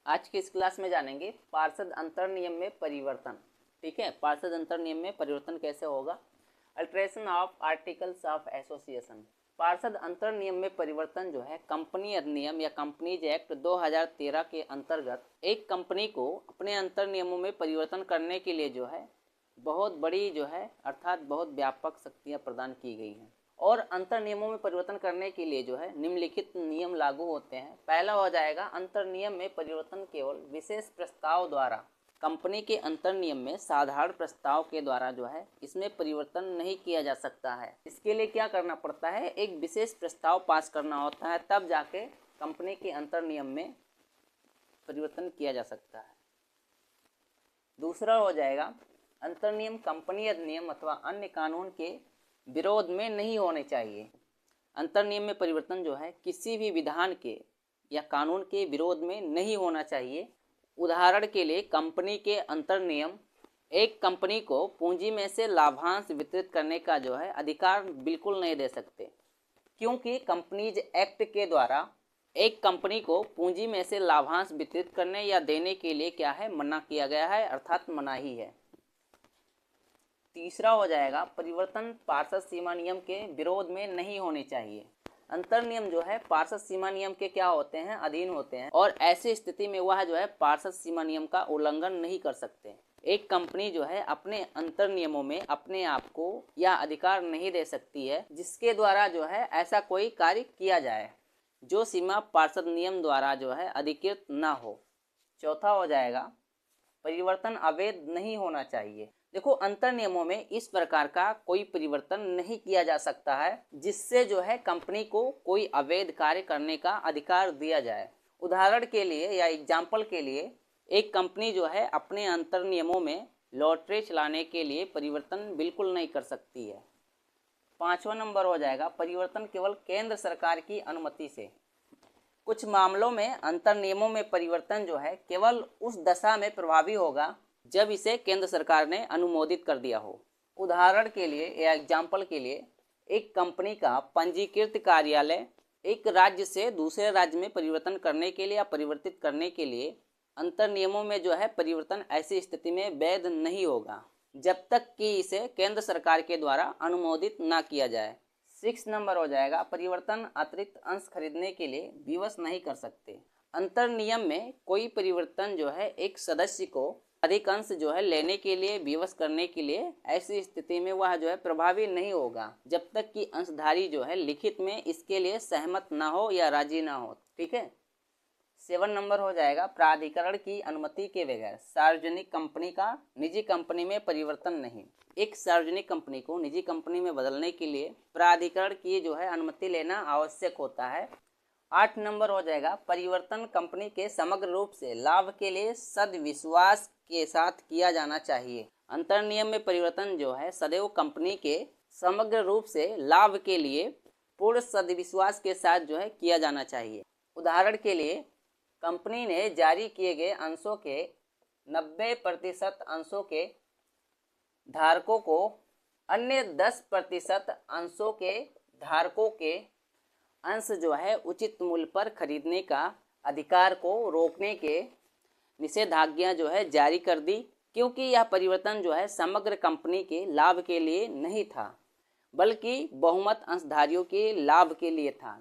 आज की इस क्लास में जानेंगे पार्षद अंतर नियम में परिवर्तन। ठीक है, पार्षद अंतर नियम में परिवर्तन कैसे होगा। Alteration of articles of association. पार्षद अंतर नियम में परिवर्तन जो है कंपनी अधिनियम या कंपनीज एक्ट 2013 के अंतर्गत एक कंपनी को अपने अंतर नियमों में परिवर्तन करने के लिए जो है बहुत बड़ी जो है अर्थात बहुत व्यापक शक्तियाँ प्रदान की गई हैं। और अंतर नियमों में परिवर्तन करने के लिए जो है निम्नलिखित नियम लागू होते हैं। पहला हो जाएगा, अंतर नियम में परिवर्तन केवल विशेष प्रस्ताव द्वारा। कंपनी के अंतर नियम में साधारण प्रस्ताव के द्वारा जो है इसमें परिवर्तन नहीं किया जा सकता है। इसके लिए क्या करना पड़ता है, एक विशेष प्रस्ताव पास करना होता है, तब जाके कंपनी के अंतर नियम में परिवर्तन किया जा सकता है। दूसरा हो जाएगा, अंतर नियम कंपनी अधिनियम अथवा अन्य कानून के विरोध में नहीं होने चाहिए। अंतर नियम में परिवर्तन जो है किसी भी विधान के या कानून के विरोध में नहीं होना चाहिए। उदाहरण के लिए कंपनी के अंतर नियम एक कंपनी को पूंजी में से लाभांश वितरित करने का जो है अधिकार बिल्कुल नहीं दे सकते, क्योंकि कंपनीज एक्ट के द्वारा एक कंपनी को पूंजी में से लाभांश वितरित करने या देने के लिए क्या है, मना किया गया है, अर्थात मनाही है। तीसरा हो जाएगा, परिवर्तन पार्षद सीमा नियम के विरोध में नहीं होने चाहिए। अंतर नियम जो है पार्षद सीमा नियम के क्या होते हैं, अधीन होते हैं, और ऐसी स्थिति में वह जो है पार्षद सीमा नियम का उल्लंघन नहीं कर सकते। एक कंपनी जो है अपने अंतर नियमों में अपने आप को या अधिकार नहीं दे सकती है जिसके द्वारा जो है ऐसा कोई कार्य किया जाए जो सीमा पार्षद नियम द्वारा जो है अधिकृत ना हो। चौथा हो जाएगा, परिवर्तन अवैध नहीं होना चाहिए। देखो, अंतर नियमों में इस प्रकार का कोई परिवर्तन नहीं किया जा सकता है जिससे जो है कंपनी को कोई अवैध कार्य करने का अधिकार दिया जाए। उदाहरण के लिए या एग्जाम्पल के लिए, एक कंपनी जो है अपने अंतर नियमों में लॉटरी चलाने के लिए परिवर्तन बिल्कुल नहीं कर सकती है। पांचवा नंबर हो जाएगा, परिवर्तन केवल केंद्र सरकार की अनुमति से। कुछ मामलों में अंतर नियमों में परिवर्तन जो है केवल उस दशा में प्रभावी होगा जब इसे केंद्र सरकार ने अनुमोदित कर दिया हो। उदाहरण के लिए या एग्जाम्पल के लिए, एक कंपनी का पंजीकृत कार्यालय एक राज्य से दूसरे राज्य में परिवर्तन करने के लिए या परिवर्तित करने के लिए अंतर नियमों में जो है परिवर्तन ऐसी स्थिति में वैध नहीं होगा जब तक कि इसे केंद्र सरकार के द्वारा अनुमोदित ना किया जाए। 6 नंबर हो जाएगा, परिवर्तन अतिरिक्त अंश खरीदने के लिए विवश नहीं कर सकते। अंतर नियम में कोई परिवर्तन जो है एक सदस्य को अधिक अंश जो है लेने के लिए विवश करने के लिए ऐसी स्थिति में वह जो है प्रभावी नहीं होगा जब तक कि अंशधारी जो है लिखित में इसके लिए सहमत ना हो या राजी ना हो। ठीक है। 7 नंबर हो जाएगा, प्राधिकरण की अनुमति के बगैर सार्वजनिक कंपनी का निजी कंपनी में परिवर्तन नहीं। एक सार्वजनिक कंपनी को निजी कंपनी में बदलने के लिए प्राधिकरण की जो है अनुमति लेना आवश्यक होता है। 8 नंबर हो जाएगा, परिवर्तन कंपनी के समग्र रूप से लाभ के लिए सद्विश्वास के साथ किया जाना चाहिए। अंतर नियम में परिवर्तन जो है सदैव कंपनी के समग्र रूप से लाभ के लिए पूर्ण सद्विश्वास के साथ जो है किया जाना चाहिए। उदाहरण के लिए, कंपनी ने जारी किए गए अंशों के 90% अंशों के धारकों को अन्य 10% अंशों के धारकों के अंश जो है उचित मूल्य पर खरीदने का अधिकार को रोकने के निषेधाज्ञा जो है जारी कर दी, क्योंकि यह परिवर्तन जो है समग्र कंपनी के लाभ के लिए नहीं था बल्कि बहुमत अंशधारियों के लाभ के लिए था।